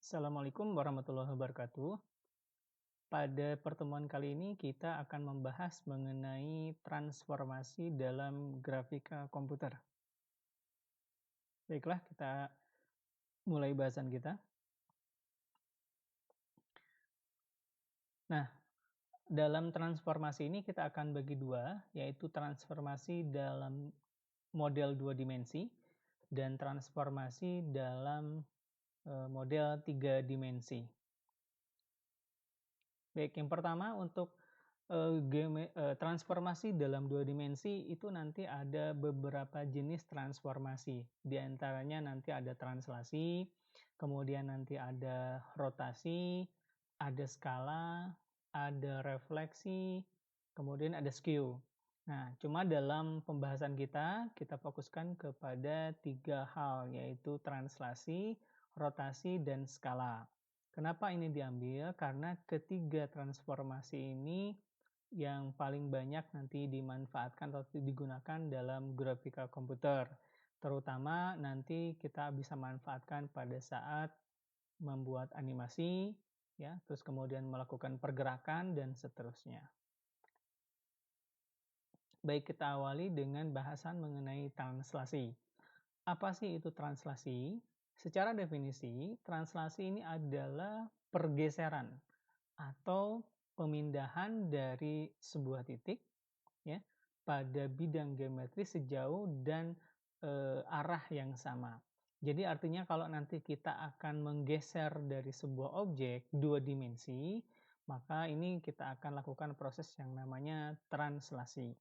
Assalamualaikum warahmatullahi wabarakatuh. Pada pertemuan kali ini kita akan membahas mengenai transformasi dalam grafika komputer. Baiklah, kita mulai bahasan kita. Nah, dalam transformasi ini kita akan bagi dua, yaitu transformasi dalam model dua dimensi dan transformasi dalam model tiga dimensi. Baik, yang pertama untuk transformasi dalam dua dimensi itu nanti ada beberapa jenis transformasi. Di antaranya nanti ada translasi, kemudian nanti ada rotasi, ada skala, ada refleksi, kemudian ada skew. Nah, cuma dalam pembahasan kita fokuskan kepada 3 hal, yaitu translasi, rotasi, dan skala. Kenapa ini diambil? Karena ketiga transformasi ini yang paling banyak nanti dimanfaatkan atau digunakan dalam grafika komputer. Terutama nanti kita bisa manfaatkan pada saat membuat animasi, ya, terus kemudian melakukan pergerakan dan seterusnya. Baik, kita awali dengan bahasan mengenai translasi. Apa sih itu translasi? Secara definisi, translasi ini adalah pergeseran atau pemindahan dari sebuah titik ya pada bidang geometri sejauh dan arah yang sama. Jadi artinya kalau nanti kita akan menggeser dari sebuah objek dua dimensi, maka ini kita akan lakukan proses yang namanya translasi.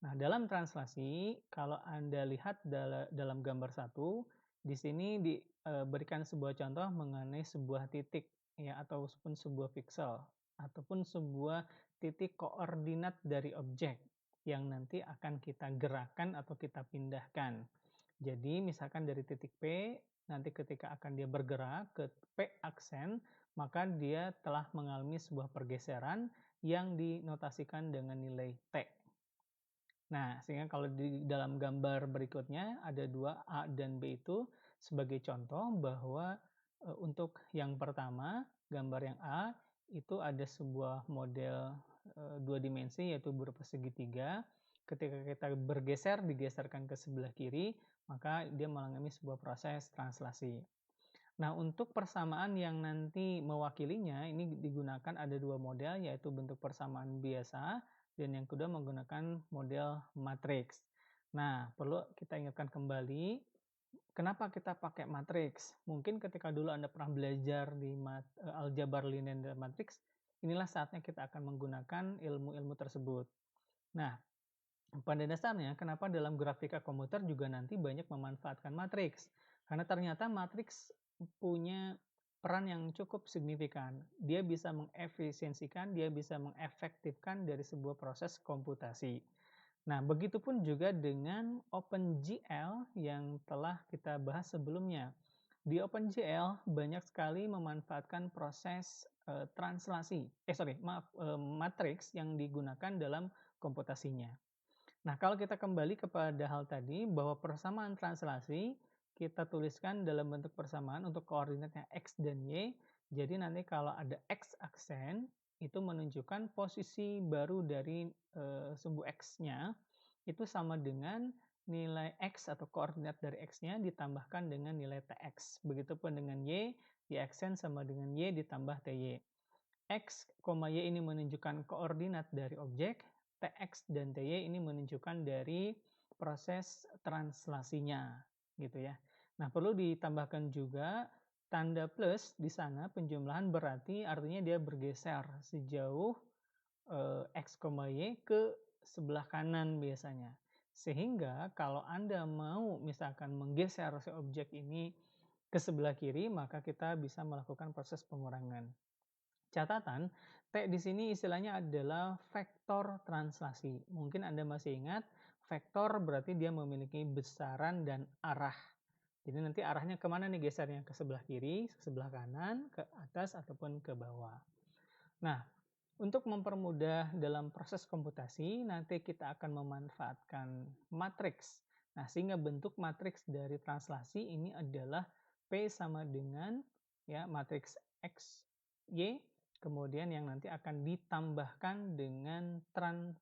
Nah, dalam translasi, kalau Anda lihat dalam gambar satu, di sini diberikan sebuah contoh mengenai sebuah titik ya ataupun sebuah piksel ataupun sebuah titik koordinat dari objek yang nanti akan kita gerakkan atau kita pindahkan. Jadi misalkan dari titik P, nanti ketika akan dia bergerak ke P aksen, maka dia telah mengalami sebuah pergeseran yang dinotasikan dengan nilai T. Nah, sehingga kalau di dalam gambar berikutnya ada 2 A dan B itu sebagai contoh bahwa, untuk yang pertama, gambar yang A, itu ada sebuah model, 2 dimensi yaitu berupa segitiga. Ketika kita bergeser, digeserkan ke sebelah kiri, maka dia mengalami sebuah proses translasi. Nah, untuk persamaan yang nanti mewakilinya, ini digunakan ada 2 model, yaitu bentuk persamaan biasa dan yang kedua menggunakan model matriks. Nah, perlu kita ingatkan kembali, kenapa kita pakai matriks? Mungkin ketika dulu Anda pernah belajar di aljabar linear dan matriks, inilah saatnya kita akan menggunakan ilmu-ilmu tersebut. Nah, pada dasarnya kenapa dalam grafika komputer juga nanti banyak memanfaatkan matriks? Karena ternyata matriks punya peran yang cukup signifikan. Dia bisa mengefisiensikan, dia bisa mengefektifkan dari sebuah proses komputasi. Nah, begitupun juga dengan OpenGL yang telah kita bahas sebelumnya. Di OpenGL banyak sekali memanfaatkan proses translasi, matriks yang digunakan dalam komputasinya. Nah, kalau kita kembali kepada hal tadi, bahwa persamaan translasi, kita tuliskan dalam bentuk persamaan untuk koordinatnya X dan Y. Jadi nanti kalau ada X aksen, itu menunjukkan posisi baru dari sumbu X-nya, itu sama dengan nilai X atau koordinat dari X-nya ditambahkan dengan nilai TX. Begitupun dengan Y, Y aksen sama dengan Y ditambah TY. X, Y ini menunjukkan koordinat dari objek, TX dan TY ini menunjukkan dari proses translasinya, gitu ya. Nah, perlu ditambahkan juga tanda plus di sana penjumlahan berarti artinya dia bergeser sejauh X, Y ke sebelah kanan biasanya. Sehingga kalau Anda mau misalkan menggeser si objek ini ke sebelah kiri, maka kita bisa melakukan proses pengurangan. Catatan, T di sini istilahnya adalah vektor translasi. Mungkin Anda masih ingat, vektor berarti dia memiliki besaran dan arah. Jadi nanti arahnya kemana nih gesernya? Ke sebelah kiri, ke sebelah kanan, ke atas, ataupun ke bawah. Nah, untuk mempermudah dalam proses komputasi, nanti kita akan memanfaatkan matriks. Nah, sehingga bentuk matriks dari translasi ini adalah P sama dengan ya, matriks X, Y, kemudian yang nanti akan ditambahkan dengan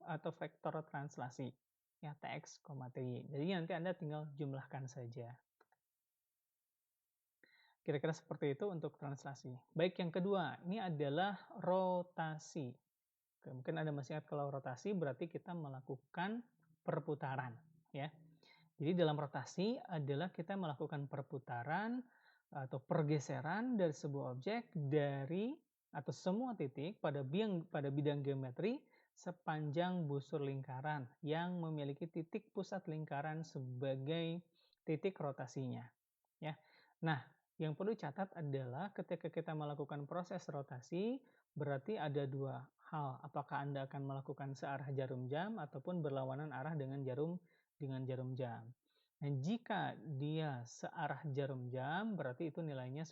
atau vektor translasi, ya, Tx, Ty. Jadi nanti Anda tinggal jumlahkan saja. Kira-kira seperti itu untuk translasi. Baik, yang kedua, ini adalah rotasi. Oke, mungkin Anda masih ingat kalau rotasi berarti kita melakukan perputaran, ya. Jadi dalam rotasi adalah kita melakukan perputaran atau pergeseran dari sebuah objek dari atau semua titik pada bidang geometri sepanjang busur lingkaran yang memiliki titik pusat lingkaran sebagai titik rotasinya, ya. Nah, yang perlu catat adalah ketika kita melakukan proses rotasi berarti ada dua hal, apakah Anda akan melakukan searah jarum jam ataupun berlawanan arah dengan jarum jam. Nah, jika dia searah jarum jam, berarti itu nilainya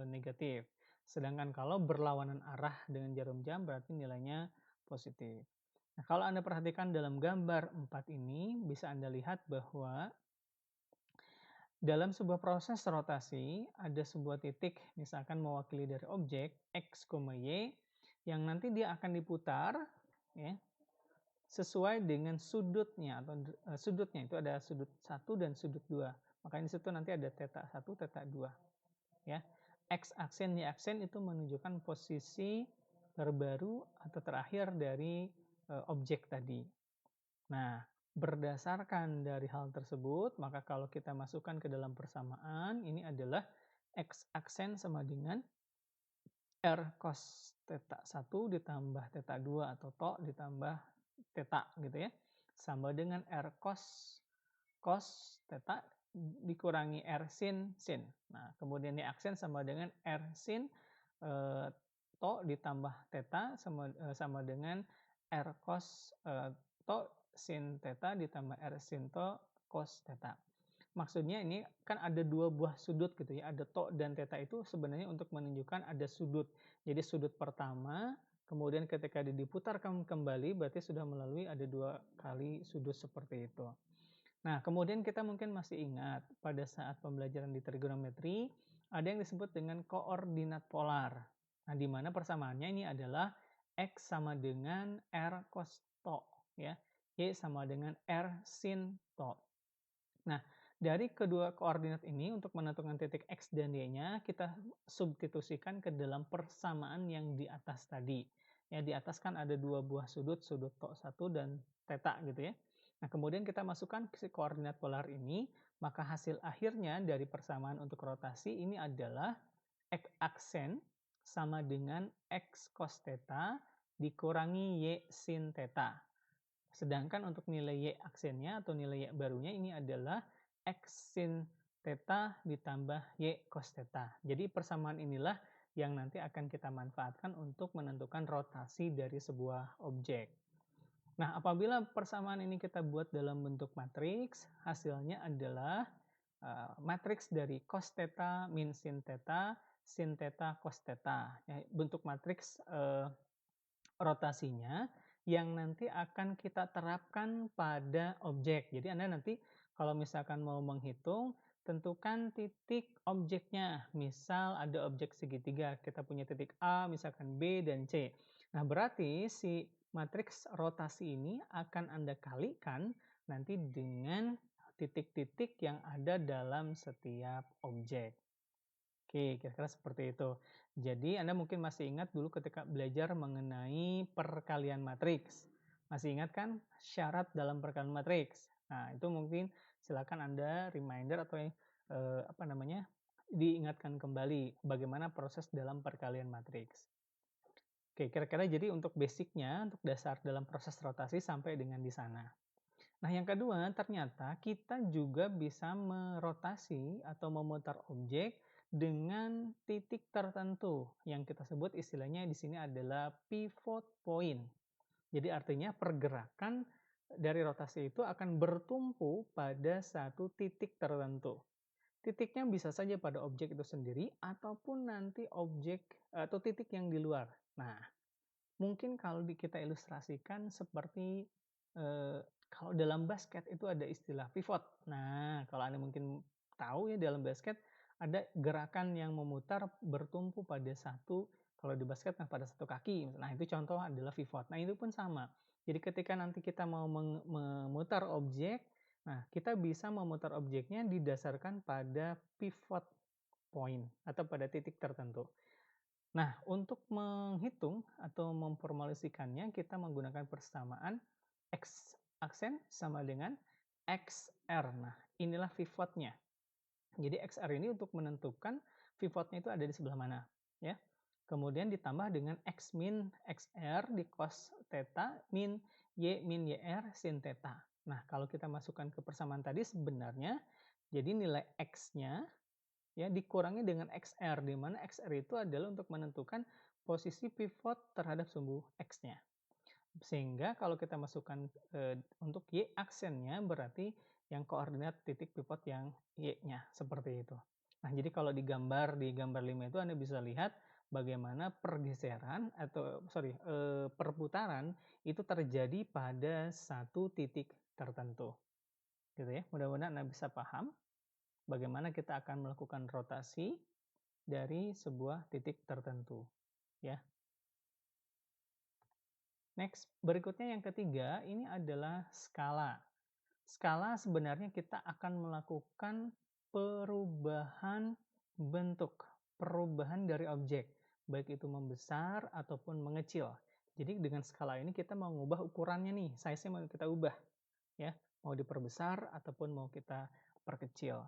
negatif. Sedangkan kalau berlawanan arah dengan jarum jam, berarti nilainya positif. Nah, kalau Anda perhatikan dalam gambar 4 ini, bisa Anda lihat bahwa dalam sebuah proses rotasi, ada sebuah titik, misalkan mewakili dari objek X, Y, yang nanti dia akan diputar, ya, sesuai dengan sudutnya atau sudutnya itu ada sudut 1 dan sudut 2. Makanya di situ nanti ada theta 1, theta 2, ya. X aksen, Y aksen itu menunjukkan posisi terbaru atau terakhir dari objek tadi. Nah, berdasarkan dari hal tersebut, maka kalau kita masukkan ke dalam persamaan, ini adalah X aksen sama dengan R cos theta 1 ditambah theta 2 atau to ditambah theta gitu ya. Sama dengan R cos theta dikurangi R sin sin. Nah, kemudian Y aksen sama dengan R sin to ditambah theta sama dengan R cos to sin theta ditambah R sin to cos theta. Maksudnya ini kan ada dua buah sudut gitu ya, ada to dan theta itu sebenarnya untuk menunjukkan ada sudut. Jadi sudut pertama, kemudian ketika diputarkan kembali berarti sudah melalui ada 2 kali sudut seperti itu. Nah, kemudian kita mungkin masih ingat pada saat pembelajaran di trigonometri ada yang disebut dengan koordinat polar. Nah, di mana persamaannya ini adalah X sama dengan R cos to, ya. Y sama dengan R sin to. Nah, dari kedua koordinat ini untuk menentukan titik X dan Y-nya, kita substitusikan ke dalam persamaan yang di atas tadi. Ya, di atas kan ada dua buah sudut, sudut to 1 dan theta gitu ya. Nah, kemudian kita masukkan ke koordinat polar ini, maka hasil akhirnya dari persamaan untuk rotasi ini adalah X aksen sama dengan X cos theta dikurangi Y sin theta. Sedangkan untuk nilai Y aksennya atau nilai Y barunya ini adalah X sin theta ditambah Y cos theta. Jadi persamaan inilah yang nanti akan kita manfaatkan untuk menentukan rotasi dari sebuah objek. Nah, apabila persamaan ini kita buat dalam bentuk matriks, hasilnya adalah matriks dari cos theta min sin theta cos theta. Ya, bentuk matriks rotasinya yang nanti akan kita terapkan pada objek. Jadi Anda nanti kalau misalkan mau menghitung, tentukan titik objeknya. Misal ada objek segitiga, kita punya titik A, misalkan B, dan C. Nah, berarti si matriks rotasi ini akan Anda kalikan nanti dengan titik-titik yang ada dalam setiap objek. Oke, kira-kira seperti itu. Jadi Anda mungkin masih ingat dulu ketika belajar mengenai perkalian matriks. Masih ingat kan syarat dalam perkalian matriks? Nah, itu mungkin silakan Anda reminder atau diingatkan kembali bagaimana proses dalam perkalian matriks. Oke, kira-kira jadi untuk basicnya, untuk dasar dalam proses rotasi sampai dengan di sana. Nah, yang kedua, ternyata kita juga bisa merotasi atau memutar objek dengan titik tertentu yang kita sebut istilahnya di sini adalah pivot point. Jadi artinya pergerakan dari rotasi itu akan bertumpu pada satu titik tertentu. Titiknya bisa saja pada objek itu sendiri ataupun nanti objek atau titik yang di luar. Nah, mungkin kalau kita ilustrasikan seperti kalau dalam basket itu ada istilah pivot. Nah, kalau Anda mungkin tahu ya dalam basket ada gerakan yang memutar bertumpu pada satu, kalau di basket nah pada satu kaki. Nah, itu contoh adalah pivot. Nah, itu pun sama. Jadi ketika nanti kita mau memutar objek, nah kita bisa memutar objeknya didasarkan pada pivot point atau pada titik tertentu. Nah, untuk menghitung atau memformulasikannya, kita menggunakan persamaan X aksen sama dengan XR. Nah, inilah pivotnya. Jadi XR ini untuk menentukan pivotnya itu ada di sebelah mana, ya. Kemudian ditambah dengan X min XR di cos theta min YR sin theta. Nah, kalau kita masukkan ke persamaan tadi sebenarnya jadi nilai X-nya ya dikurangi dengan XR, di mana XR itu adalah untuk menentukan posisi pivot terhadap sumbu X-nya. Sehingga kalau kita masukkan untuk Y aksennya berarti yang koordinat titik pivot yang Y-nya, seperti itu. Nah, jadi kalau di gambar 5 itu Anda bisa lihat bagaimana pergeseran atau perputaran itu terjadi pada satu titik tertentu. Gitu ya. Mudah-mudahan Anda bisa paham bagaimana kita akan melakukan rotasi dari sebuah titik tertentu, ya. Next, berikutnya yang ketiga, ini adalah skala. Skala sebenarnya kita akan melakukan perubahan bentuk, perubahan dari objek, baik itu membesar ataupun mengecil. Jadi dengan skala ini kita mau mengubah ukurannya nih, size-nya mau kita ubah, ya. Mau diperbesar ataupun mau kita perkecil.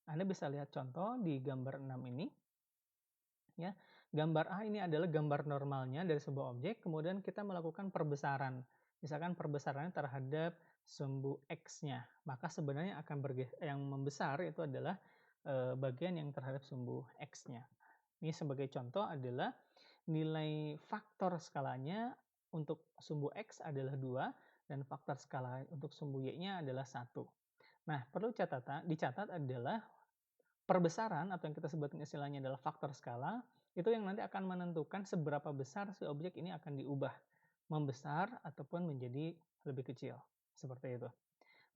Anda bisa lihat contoh di gambar 6 ini. Ya, gambar A ini adalah gambar normalnya dari sebuah objek, kemudian kita melakukan perbesaran. Misalkan perbesarannya terhadap sumbu X-nya, maka sebenarnya akan yang membesar itu adalah bagian yang terhadap sumbu X-nya. Ini sebagai contoh adalah nilai faktor skalanya untuk sumbu X adalah 2 dan faktor skala untuk sumbu Y-nya adalah 1. Nah, perlu dicatat adalah perbesaran atau yang kita sebutkan istilahnya adalah faktor skala, itu yang nanti akan menentukan seberapa besar si objek ini akan diubah, membesar ataupun menjadi lebih kecil, seperti itu.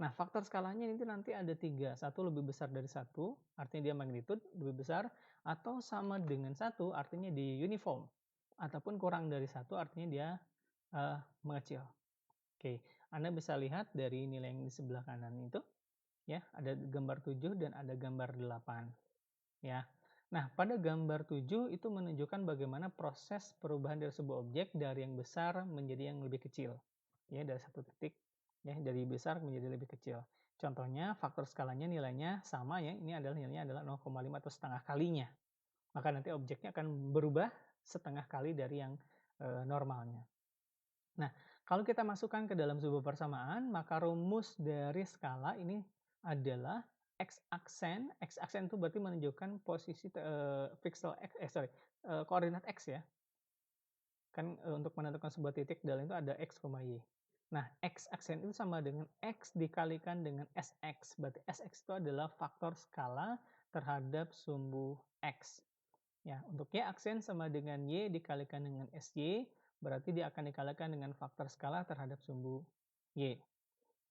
Nah, faktor skalanya itu nanti ada 3, satu lebih besar dari satu, artinya dia magnitude lebih besar, atau sama dengan satu, artinya di uniform, ataupun kurang dari satu, artinya dia mengecil. Oke, Anda bisa lihat dari nilai yang di sebelah kanan itu, ya, ada gambar 7 dan ada gambar 8. Ya. Nah, pada gambar 7 itu menunjukkan bagaimana proses perubahan dari sebuah objek dari yang besar menjadi yang lebih kecil. Ya, dari satu titik ya, dari besar menjadi lebih kecil. Contohnya faktor skalanya nilainya sama ya, ini adalah nilainya adalah 0,5 atau setengah kalinya. Maka nanti objeknya akan berubah setengah kali dari yang normalnya. Nah, kalau kita masukkan ke dalam sebuah persamaan, maka rumus dari skala ini adalah X aksen itu berarti menunjukkan posisi koordinat X ya. Kan untuk menentukan sebuah titik dalam itu ada X, Y. Nah, X aksen itu sama dengan X dikalikan dengan SX. Berarti SX itu adalah faktor skala terhadap sumbu X. Ya, untuk Y aksen sama dengan Y dikalikan dengan SY, berarti dia akan dikalikan dengan faktor skala terhadap sumbu Y.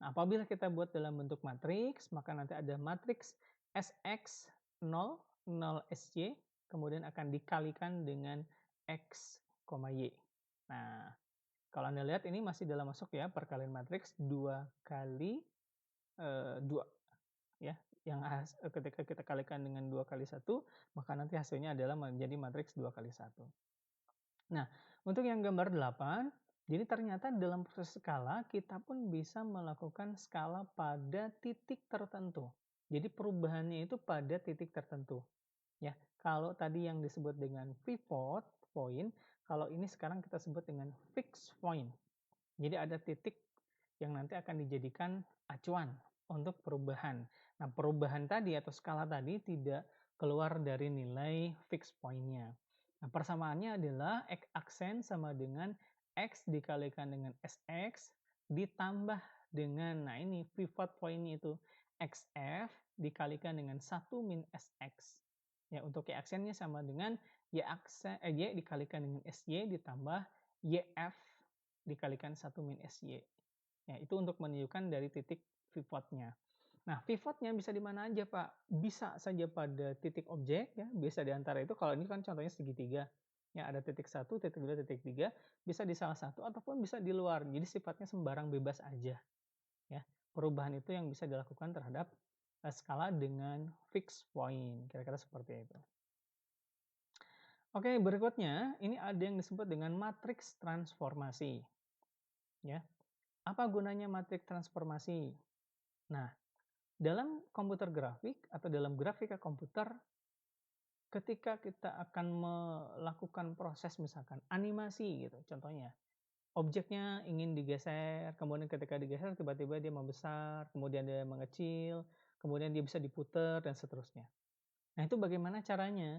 Nah, apabila kita buat dalam bentuk matriks, maka nanti ada matriks SX 0, 0 SY, kemudian akan dikalikan dengan X, Y. Nah, kalau Anda lihat ini masih dalam masuk ya, perkalian matriks 2 kali 2 ya, yang ketika kita kalikan dengan 2 kali 1, maka nanti hasilnya adalah menjadi matriks 2 kali 1. Nah, untuk yang gambar 8, jadi ternyata dalam proses skala kita pun bisa melakukan skala pada titik tertentu. Jadi perubahannya itu pada titik tertentu. Ya, kalau tadi yang disebut dengan pivot point, kalau ini sekarang kita sebut dengan fixed point. Jadi ada titik yang nanti akan dijadikan acuan untuk perubahan. Nah, perubahan tadi atau skala tadi tidak keluar dari nilai fixed point-nya. Nah, persamaannya adalah X aksen sama dengan X dikalikan dengan SX ditambah dengan, nah ini pivot point-nya itu XF dikalikan dengan 1 min SX. Ya, untuk Y aksennya sama dengan Y dikalikan dengan SY ditambah YF dikalikan 1 min SY. Ya, itu untuk menunjukkan dari titik pivotnya. Nah, pivotnya bisa di mana aja, Pak? Bisa saja pada titik objek ya, bisa di antara itu kalau ini kan contohnya segitiga. Ya, ada titik satu, titik 2, titik 3, bisa di salah satu ataupun bisa di luar. Jadi sifatnya sembarang bebas aja ya. Perubahan itu yang bisa dilakukan terhadap skala dengan fixed point, kira-kira seperti itu. Oke, berikutnya ini ada yang disebut dengan matriks transformasi ya. Apa gunanya matriks transformasi? Nah, dalam komputer grafik atau dalam grafika komputer, ketika kita akan melakukan proses misalkan animasi gitu contohnya, objeknya ingin digeser, kemudian ketika digeser tiba-tiba dia membesar, kemudian dia mengecil, kemudian dia bisa diputar dan seterusnya. Nah, itu bagaimana caranya?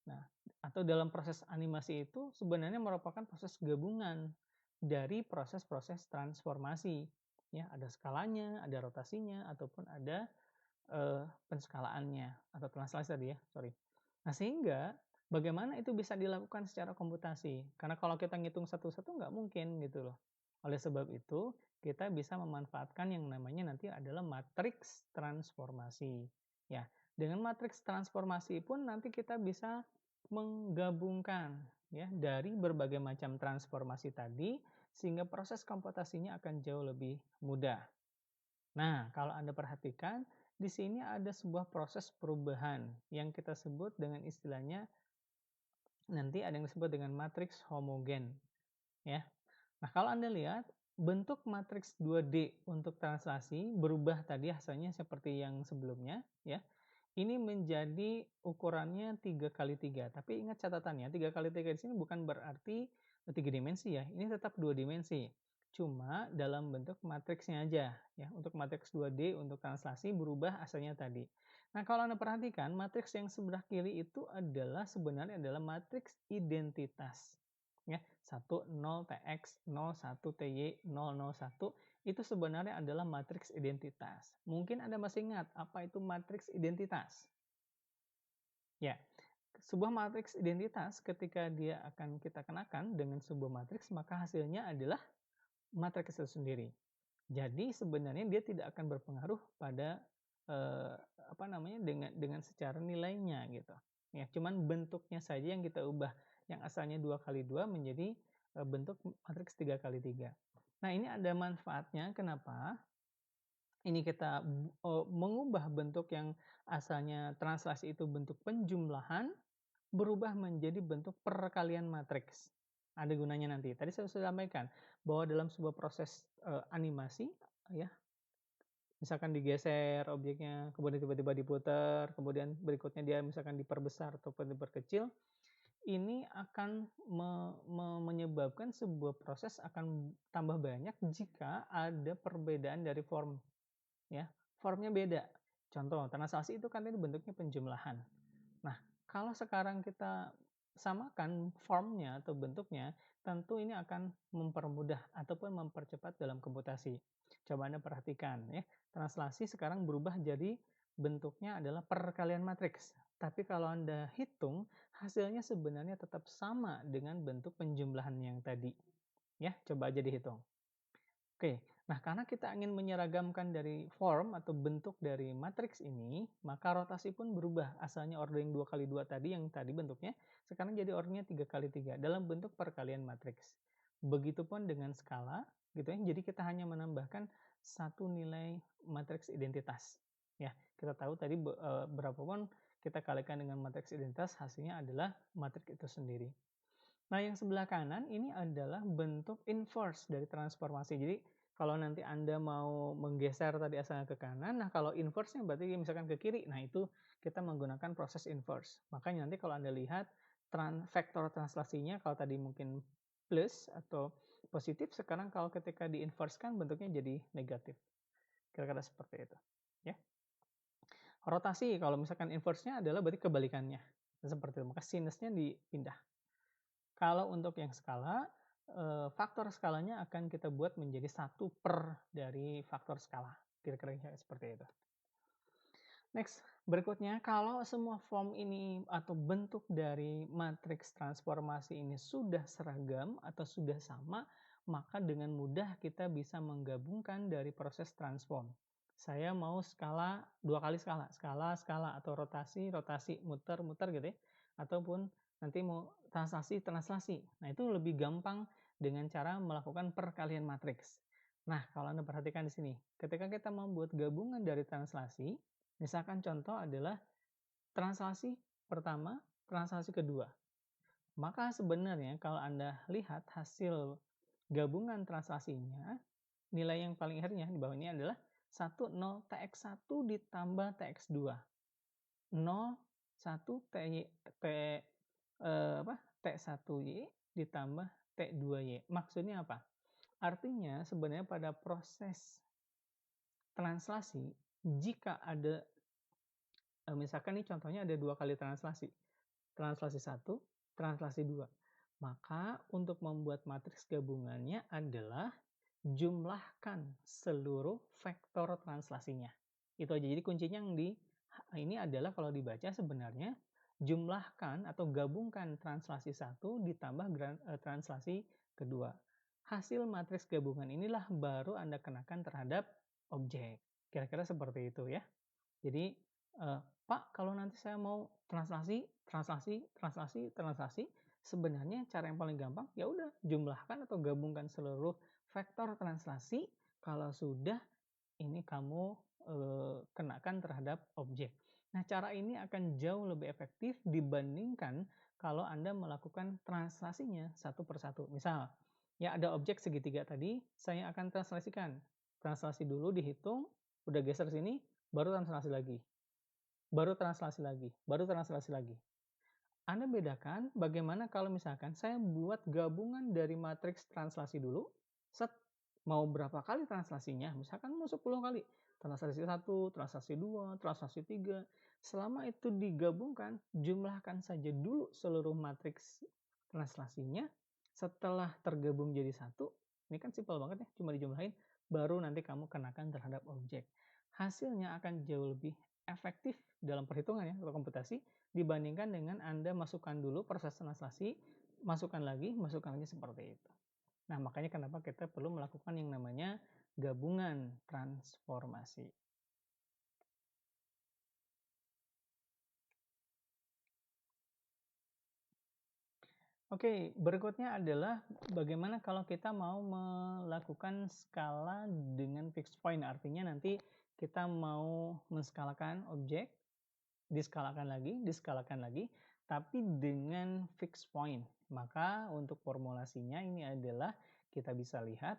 Nah, atau dalam proses animasi itu sebenarnya merupakan proses gabungan dari proses-proses transformasi. Ya, ada skalanya, ada rotasinya, ataupun ada penskalaannya atau translasi tadi ya, sorry. Nah, sehingga bagaimana itu bisa dilakukan secara komputasi? Karena kalau kita ngitung satu-satu nggak mungkin gitu loh. Oleh sebab itu, kita bisa memanfaatkan yang namanya nanti adalah matriks transformasi. Ya, dengan matriks transformasi pun nanti kita bisa menggabungkan ya dari berbagai macam transformasi tadi sehingga proses komputasinya akan jauh lebih mudah. Nah, kalau Anda perhatikan, di sini ada sebuah proses perubahan yang kita sebut dengan istilahnya nanti ada yang disebut dengan matriks homogen, ya. Nah, kalau Anda lihat bentuk matriks 2D untuk translasi berubah tadi hasilnya seperti yang sebelumnya, ya. Ini menjadi ukurannya 3 kali 3. Tapi ingat catatannya, 3 kali 3 di sini bukan berarti 3 dimensi ya, ini tetap 2 dimensi. Cuma dalam bentuk matriksnya aja ya. Untuk matriks 2D untuk translasi berubah asalnya tadi. Nah, kalau Anda perhatikan matriks yang sebelah kiri itu sebenarnya adalah matriks identitas. Ya, 10 TX, 01 TY, 001 itu sebenarnya adalah matriks identitas. Mungkin Anda masih ingat apa itu matriks identitas? Ya, sebuah matriks identitas ketika dia akan kita kenakan dengan sebuah matriks maka hasilnya adalah matriks itu sendiri. Jadi sebenarnya dia tidak akan berpengaruh pada apa namanya dengan secara nilainya gitu. Ya, cuman bentuknya saja yang kita ubah. Yang asalnya 2 kali 2 menjadi bentuk matriks 3 kali 3. Nah, ini ada manfaatnya kenapa? Ini kita mengubah bentuk yang asalnya translasi itu bentuk penjumlahan berubah menjadi bentuk perkalian matriks. Ada gunanya nanti. Tadi saya sudah sampaikan bahwa dalam sebuah proses animasi ya, misalkan digeser objeknya, kemudian tiba-tiba diputar, kemudian berikutnya dia misalkan diperbesar ataupun diperkecil, ini akan menyebabkan sebuah proses akan tambah banyak jika ada perbedaan dari form ya. Formnya beda. Contoh, translasi itu kan ini bentuknya penjumlahan. Nah, kalau sekarang kita samakan formnya atau bentuknya, tentu ini akan mempermudah ataupun mempercepat dalam komputasi. Coba Anda perhatikan ya, translasi sekarang berubah jadi bentuknya adalah perkalian matriks. Tapi kalau Anda hitung, hasilnya sebenarnya tetap sama dengan bentuk penjumlahan yang tadi. Ya, coba aja dihitung. Oke, nah karena kita ingin menyeragamkan dari form atau bentuk dari matriks ini, maka rotasi pun berubah. Asalnya ordering 2 kali 2 tadi, yang tadi bentuknya, sekarang jadi ordernya 3 kali 3 dalam bentuk perkalian matriks. Begitupun dengan skala, gitu ya. Jadi kita hanya menambahkan satu nilai matriks identitas. Ya, kita tahu tadi berapapun kita kalikan dengan matriks identitas, hasilnya adalah matriks itu sendiri. Nah, yang sebelah kanan ini adalah bentuk inverse dari transformasi. Jadi, kalau nanti Anda mau menggeser tadi asalnya ke kanan, nah kalau inverse-nya berarti misalkan ke kiri, nah itu kita menggunakan proses inverse. Makanya nanti kalau Anda lihat vektor translasinya kalau tadi mungkin plus atau positif, sekarang kalau ketika di-inverse-kan bentuknya jadi negatif. Kira-kira seperti itu, ya. Rotasi kalau misalkan inverse-nya adalah berarti kebalikannya. Seperti itu, maka sinusnya dipindah. Kalau untuk yang skala, faktor skalanya akan kita buat menjadi 1 per dari faktor skala, kira-kira seperti itu. Next, berikutnya kalau semua form ini atau bentuk dari matriks transformasi ini sudah seragam atau sudah sama, maka dengan mudah kita bisa menggabungkan dari proses transform. Saya mau skala 2 kali skala, skala atau rotasi, rotasi, muter, muter gitu ya, ataupun nanti mau translasi, translasi. Nah, itu lebih gampang dengan cara melakukan perkalian matriks. Nah, kalau Anda perhatikan di sini, ketika kita membuat gabungan dari translasi, misalkan contoh adalah translasi pertama, translasi kedua. Maka sebenarnya kalau Anda lihat hasil gabungan translasinya, nilai yang paling akhirnya di bawah ini adalah 10 TX1 ditambah TX2. 0, 1 T1Y ditambah T2Y. Maksudnya apa? Artinya sebenarnya pada proses translasi, jika ada misalkan nih contohnya ada 2 kali translasi. Translasi 1, translasi 2. Maka untuk membuat matriks gabungannya adalah jumlahkan seluruh vektor translasinya. Itu aja. Jadi kuncinya yang ini adalah kalau dibaca sebenarnya jumlahkan atau gabungkan translasi 1 ditambah translasi kedua. Hasil matriks gabungan inilah baru Anda kenakan terhadap objek. Kira-kira seperti itu ya. Jadi, Pak, kalau nanti saya mau translasi, translasi, translasi, translasi, sebenarnya cara yang paling gampang, ya udah jumlahkan atau gabungkan seluruh vektor translasi, kalau sudah ini kamu, kenakan terhadap objek. Nah, cara ini akan jauh lebih efektif dibandingkan kalau Anda melakukan translasinya satu per satu. Misal, ya ada objek segitiga tadi, saya akan translasikan. Translasi dulu dihitung, udah geser sini, baru translasi lagi. Baru translasi lagi, baru translasi lagi. Anda bedakan bagaimana kalau misalkan saya buat gabungan dari matriks translasi dulu, set, mau berapa kali translasinya, misalkan mau 10 kali, translasi 1, translasi 2, translasi 3, selama itu digabungkan, jumlahkan saja dulu seluruh matriks translasinya, setelah tergabung jadi satu, ini kan simpel banget ya, cuma dijumlahin, baru nanti kamu kenakan terhadap objek. Hasilnya akan jauh lebih efektif dalam perhitungan ya, atau komputasi, dibandingkan dengan Anda masukkan dulu proses translasi, masukkan lagi seperti itu. Nah, makanya kenapa kita perlu melakukan yang namanya gabungan transformasi. Oke, berikutnya adalah bagaimana kalau kita mau melakukan skala dengan fixed point. Artinya nanti kita mau menskalakan objek, diskalakan lagi, tapi dengan fixed point. Maka untuk formulasinya ini adalah kita bisa lihat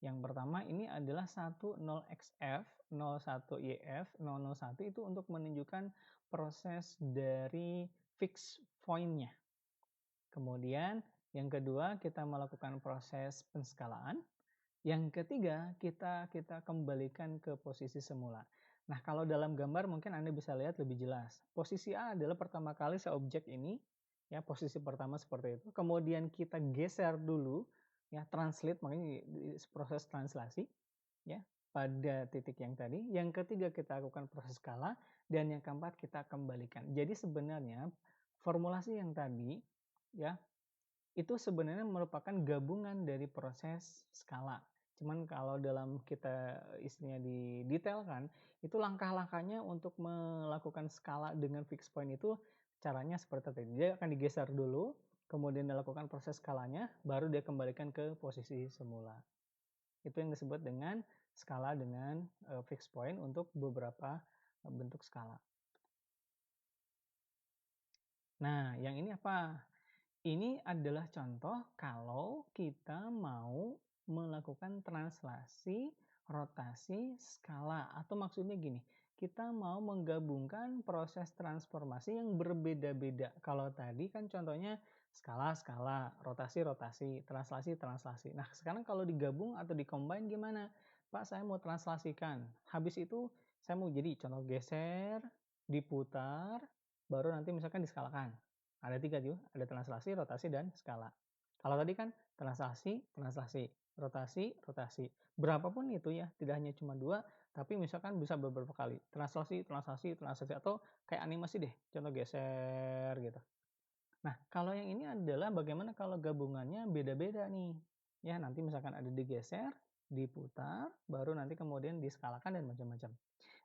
yang pertama ini adalah 10xf, 01yf, 001 itu untuk menunjukkan proses dari fixed point-nya. Kemudian yang kedua kita melakukan proses penskalaan. Yang ketiga kita kembalikan ke posisi semula. Nah, kalau dalam gambar mungkin Anda bisa lihat lebih jelas. Posisi A adalah pertama kali seobjek ini, ya posisi pertama seperti itu. Kemudian kita geser dulu, ya translate, makanya proses translasi, ya pada titik yang tadi. Yang ketiga kita lakukan proses skala, dan yang keempat kita kembalikan. Jadi sebenarnya formulasi yang tadi, ya itu sebenarnya merupakan gabungan dari proses skala. Cuman kalau dalam kita istilahnya didetailkan, itu langkah-langkahnya untuk melakukan skala dengan fixed point itu caranya seperti tadi. Dia akan digeser dulu, kemudian dilakukan proses skalanya, baru dia kembalikan ke posisi semula. Itu yang disebut dengan skala dengan fixed point untuk beberapa bentuk skala. Nah, yang ini apa? Ini adalah contoh kalau kita mau melakukan translasi, rotasi, skala. Atau maksudnya gini, kita mau menggabungkan proses transformasi yang berbeda-beda. Kalau tadi kan contohnya skala, skala, rotasi, rotasi, translasi, translasi. Nah, sekarang kalau digabung atau dikombin gimana? Pak, saya mau translasikan. Habis itu saya mau jadi contoh geser, diputar, baru nanti misalkan diskalakan. Ada 3 tuh, ada translasi, rotasi, dan skala. Kalau tadi kan translasi, translasi, rotasi, rotasi. Berapapun itu ya, tidak hanya cuma 2, tapi misalkan bisa beberapa kali. Translasi, translasi, translasi, atau kayak animasi deh, contoh geser gitu. Nah, kalau yang ini adalah bagaimana kalau gabungannya beda-beda nih. Ya, nanti misalkan ada digeser, diputar, baru nanti kemudian diskalakan dan macam-macam.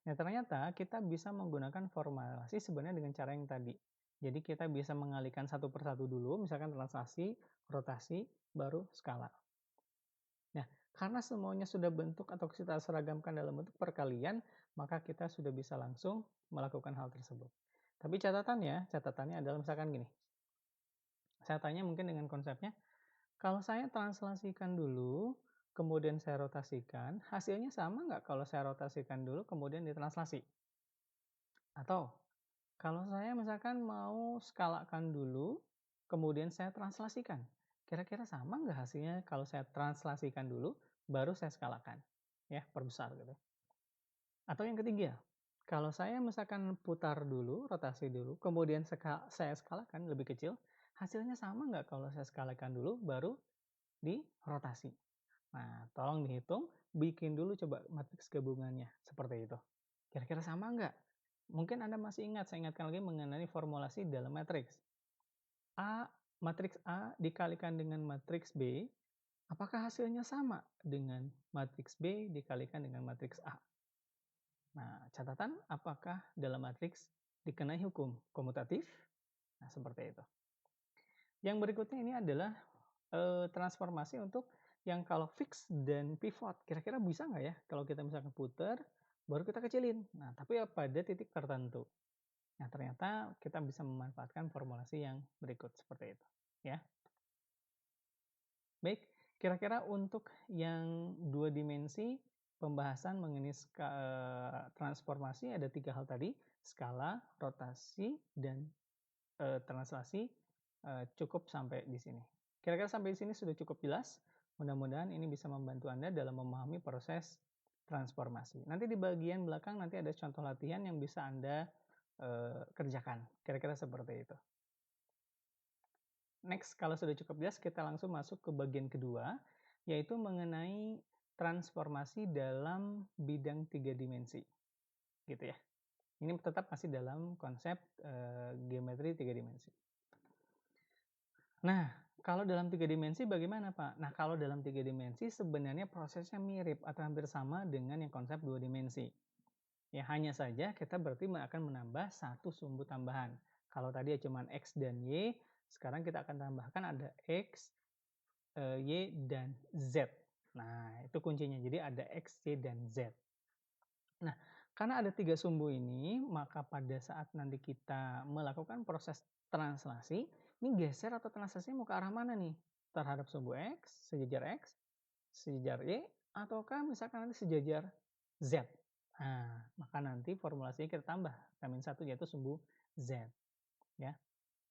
Nah, ternyata kita bisa menggunakan formulasi sebenarnya dengan cara yang tadi. Jadi kita bisa mengalihkan satu persatu dulu, misalkan translasi, rotasi, baru skala. Nah, karena semuanya sudah bentuk atau kita seragamkan dalam bentuk perkalian, maka kita sudah bisa langsung melakukan hal tersebut. Tapi catatannya adalah misalkan gini, saya tanya mungkin dengan konsepnya, kalau saya translasikan dulu, kemudian saya rotasikan, hasilnya sama nggak kalau saya rotasikan dulu, kemudian ditranslasi? Atau kalau saya misalkan mau skalakan dulu, kemudian saya translasikan, kira-kira sama nggak hasilnya kalau saya translasikan dulu, baru saya skalakan, ya, perbesar gitu. Atau yang ketiga, kalau saya misalkan putar dulu, rotasi dulu, kemudian saya skalakan lebih kecil, hasilnya sama nggak kalau saya skalakan dulu, baru dirotasi? Nah, tolong dihitung, bikin dulu coba matriks gabungannya, seperti itu. Kira-kira sama nggak? Mungkin Anda masih ingat, saya ingatkan lagi mengenai formulasi dalam matriks. Matriks A dikalikan dengan matriks B, apakah hasilnya sama dengan matriks B dikalikan dengan matriks A? Nah, catatan apakah dalam matriks dikenai hukum komutatif? Nah, seperti itu. Yang berikutnya ini adalah transformasi untuk yang kalau fix dan pivot. Kira-kira bisa nggak ya kalau kita misalkan putar, baru kita kecilin. Nah, tapi ya pada titik tertentu. Nah, ternyata kita bisa memanfaatkan formulasi yang berikut seperti itu, ya. Baik, kira-kira untuk yang 2 dimensi pembahasan mengenai transformasi ada 3 hal tadi, skala, rotasi, dan translasi, cukup sampai di sini. Kira-kira sampai di sini sudah cukup jelas? Mudah-mudahan ini bisa membantu Anda dalam memahami proses transformasi. Nanti di bagian belakang nanti ada contoh latihan yang bisa Anda kerjakan. Kira-kira seperti itu. Next, kalau sudah cukup jelas, kita langsung masuk ke bagian kedua, yaitu mengenai transformasi dalam bidang 3 dimensi. Gitu ya. Ini tetap masih dalam konsep geometri 3 dimensi. Nah, kalau dalam 3 dimensi bagaimana, Pak? Nah, kalau dalam 3 dimensi sebenarnya prosesnya mirip atau hampir sama dengan yang konsep 2 dimensi. Ya, hanya saja kita berarti akan menambah satu sumbu tambahan. Kalau tadi ya cuma X dan Y, sekarang kita akan tambahkan ada X, Y, dan Z. Nah, itu kuncinya. Jadi ada X, Y, dan Z. Nah, karena ada 3 sumbu ini, maka pada saat nanti kita melakukan proses translasi, ini geser atau translasinya mau ke arah mana nih? Terhadap sumbu X, sejajar Y, ataukah misalkan nanti sejajar Z? Nah, maka nanti formulasinya kita tambah K-1 yaitu sumbu Z, ya.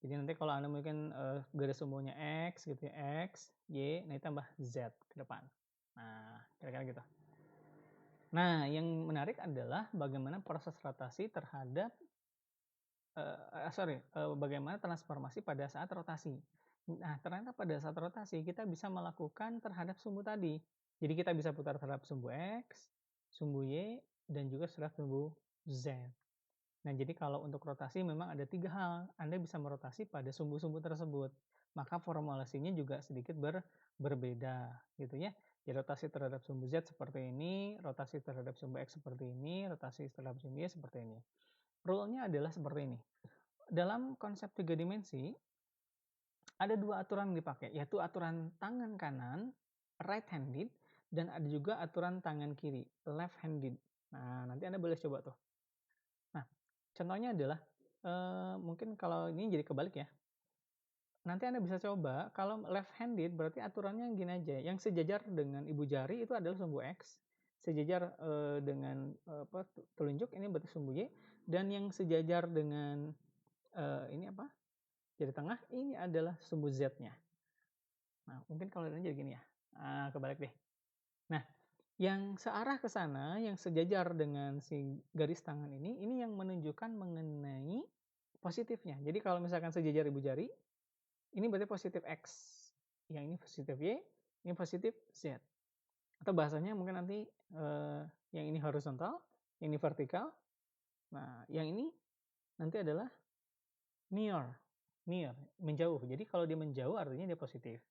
Jadi nanti kalau Anda mungkin, garis sumbunya X gitu ya, X, Y, nanti tambah Z ke depan. Nah, kira-kira gitu. Nah, yang menarik adalah bagaimana proses rotasi terhadap bagaimana transformasi pada saat rotasi. Nah, ternyata pada saat rotasi kita bisa melakukan terhadap sumbu tadi. Jadi kita bisa putar terhadap sumbu X, sumbu Y, dan juga terhadap sumbu Z. Nah, jadi kalau untuk rotasi memang ada 3 hal. Anda bisa merotasi pada sumbu-sumbu tersebut. Maka formulasinya juga sedikit berbeda, gitu ya. Jadi rotasi terhadap sumbu Z seperti ini, rotasi terhadap sumbu X seperti ini, rotasi terhadap sumbu Y seperti ini. Rule-nya adalah seperti ini. Dalam konsep 3 dimensi, ada 2 aturan yang dipakai, yaitu aturan tangan kanan, right-handed, dan ada juga aturan tangan kiri, left-handed. Nah, nanti Anda boleh coba tuh. Nah, contohnya adalah, mungkin kalau ini jadi kebalik ya. Nanti Anda bisa coba, kalau left-handed berarti aturannya gini aja, yang sejajar dengan ibu jari itu adalah sumbu X, sejajar, dengan, telunjuk ini berarti sumbu Y, dan yang sejajar dengan, ini apa, jari tengah ini adalah sumbu Z-nya. Nah, mungkin kalau ini jadi gini ya, kebalik deh. Nah, yang searah ke sana, yang sejajar dengan si garis tangan ini yang menunjukkan mengenai positifnya. Jadi kalau misalkan sejajar ibu jari, ini berarti positif X, yang ini positif Y, ini positif Z. Atau bahasanya mungkin nanti, yang ini horizontal, yang ini vertikal. Nah, yang ini nanti adalah near, menjauh. Jadi kalau dia menjauh artinya dia positif.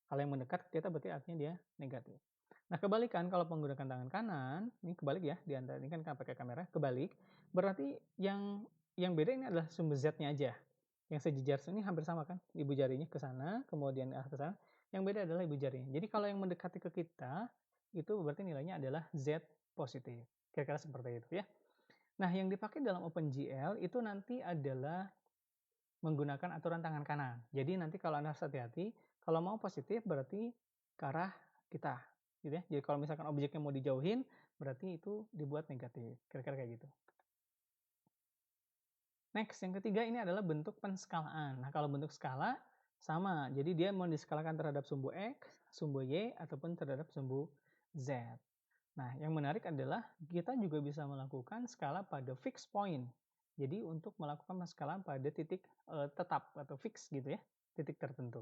Kalau yang mendekat kita berarti artinya dia negatif. Nah, kebalikan kalau menggunakan tangan kanan, ini kebalik ya, di antara ini kan pakai kamera, kebalik, berarti yang beda ini adalah sumber Z-nya aja. Yang sejajar ini hampir sama kan, ibu jarinya ke sana, kemudian arah ke sana, yang beda adalah ibu jarinya. Jadi kalau yang mendekati ke kita, itu berarti nilainya adalah Z positif. Kira-kira seperti itu ya. Nah, yang dipakai dalam OpenGL itu nanti adalah menggunakan aturan tangan kanan. Jadi nanti kalau Anda harus hati-hati, kalau mau positif berarti ke arah kita, gitu ya. Jadi kalau misalkan objeknya mau dijauhin, berarti itu dibuat negatif, kira-kira kayak gitu. Next, yang ketiga ini adalah bentuk penskalaan. Nah, kalau bentuk skala sama, jadi dia mau diskalakan terhadap sumbu X, sumbu Y, ataupun terhadap sumbu Z. Nah, yang menarik adalah kita juga bisa melakukan skala pada fixed point. Jadi untuk melakukan penskalaan pada titik tetap atau fix gitu ya, titik tertentu.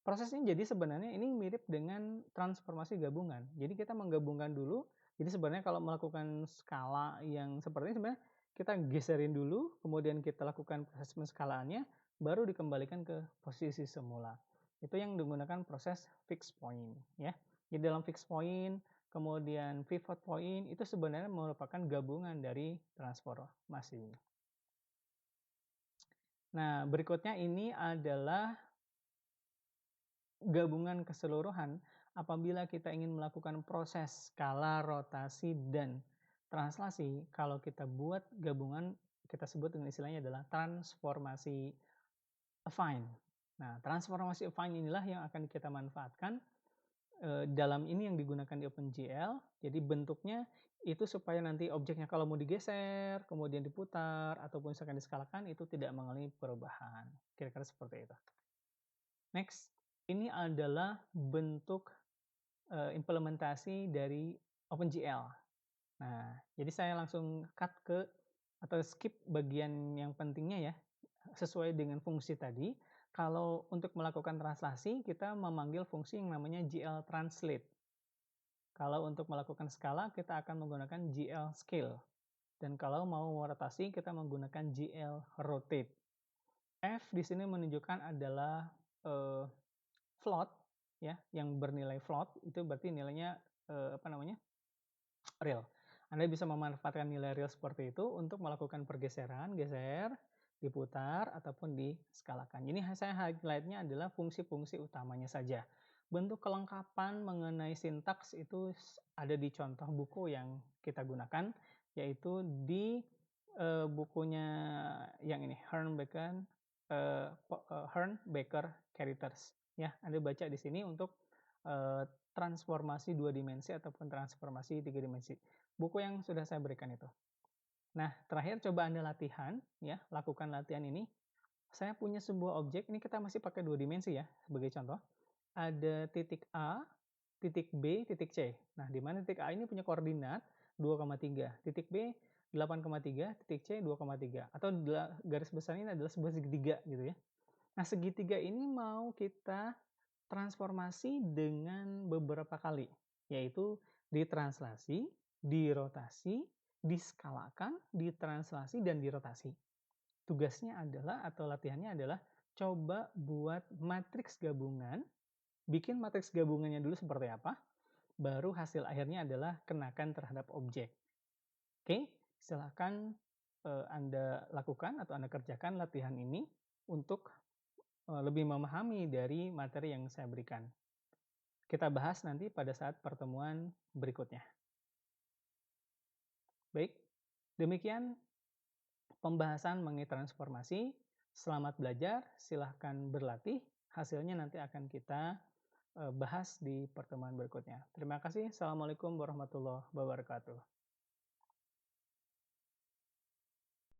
Prosesnya jadi sebenarnya ini mirip dengan transformasi gabungan. Jadi kita menggabungkan dulu, jadi sebenarnya kalau melakukan skala yang seperti ini sebenarnya kita geserin dulu, kemudian kita lakukan proses penskalaannya, baru dikembalikan ke posisi semula. Itu yang digunakan proses fixed point ya. Jadi dalam fixed point, kemudian pivot point itu sebenarnya merupakan gabungan dari transformasi. Nah, berikutnya ini adalah gabungan keseluruhan apabila kita ingin melakukan proses skala, rotasi, dan translasi. Kalau kita buat gabungan, kita sebut dengan istilahnya adalah transformasi affine. Nah, transformasi affine inilah yang akan kita manfaatkan dalam ini yang digunakan di OpenGL. Jadi bentuknya itu supaya nanti objeknya kalau mau digeser, kemudian diputar, ataupun misalkan diskalakan, itu tidak mengalami perubahan. Kira-kira seperti itu. Next, ini adalah bentuk implementasi dari OpenGL. Nah, jadi saya langsung cut ke atau skip bagian yang pentingnya ya, sesuai dengan fungsi tadi. Kalau untuk melakukan translasi, kita memanggil fungsi yang namanya GL translate. Kalau untuk melakukan skala, kita akan menggunakan GL scale. Dan kalau mau rotasi, kita menggunakan GL rotate. F di sini menunjukkan adalah float ya, yang bernilai float itu berarti nilainya real. Anda bisa memanfaatkan nilai real seperti itu untuk melakukan pergeseran, geser, diputar ataupun diskalakan. Ini saya highlight-nya adalah fungsi-fungsi utamanya saja. Bentuk kelengkapan mengenai sintaks itu ada di contoh buku yang kita gunakan, yaitu di bukunya yang ini Horn-Baker Characters. Ya, Anda baca di sini untuk transformasi 2 dimensi ataupun transformasi 3 dimensi. Buku yang sudah saya berikan itu. Nah, terakhir coba Anda latihan ya, lakukan latihan ini. Saya punya sebuah objek, ini kita masih pakai 2 dimensi ya, sebagai contoh. Ada titik A, titik B, titik C. Nah, di mana titik A ini punya koordinat 2,3, titik B 8,3, titik C 2,3. Atau garis besar ini adalah sebuah segitiga gitu ya. Nah, segitiga ini mau kita transformasi dengan beberapa kali, yaitu ditranslasi, dirotasi, diskalakan, ditranslasi, dan dirotasi. Tugasnya adalah atau latihannya adalah coba buat matriks gabungan, bikin matriks gabungannya dulu seperti apa, baru hasil akhirnya adalah kenakan terhadap objek. Oke, silakan Anda lakukan atau Anda kerjakan latihan ini untuk lebih memahami dari materi yang saya berikan. Kita bahas nanti pada saat pertemuan berikutnya. Baik, demikian pembahasan mengenai transformasi. Selamat belajar, silahkan berlatih. Hasilnya nanti akan kita bahas di pertemuan berikutnya. Terima kasih. Assalamualaikum warahmatullahi wabarakatuh.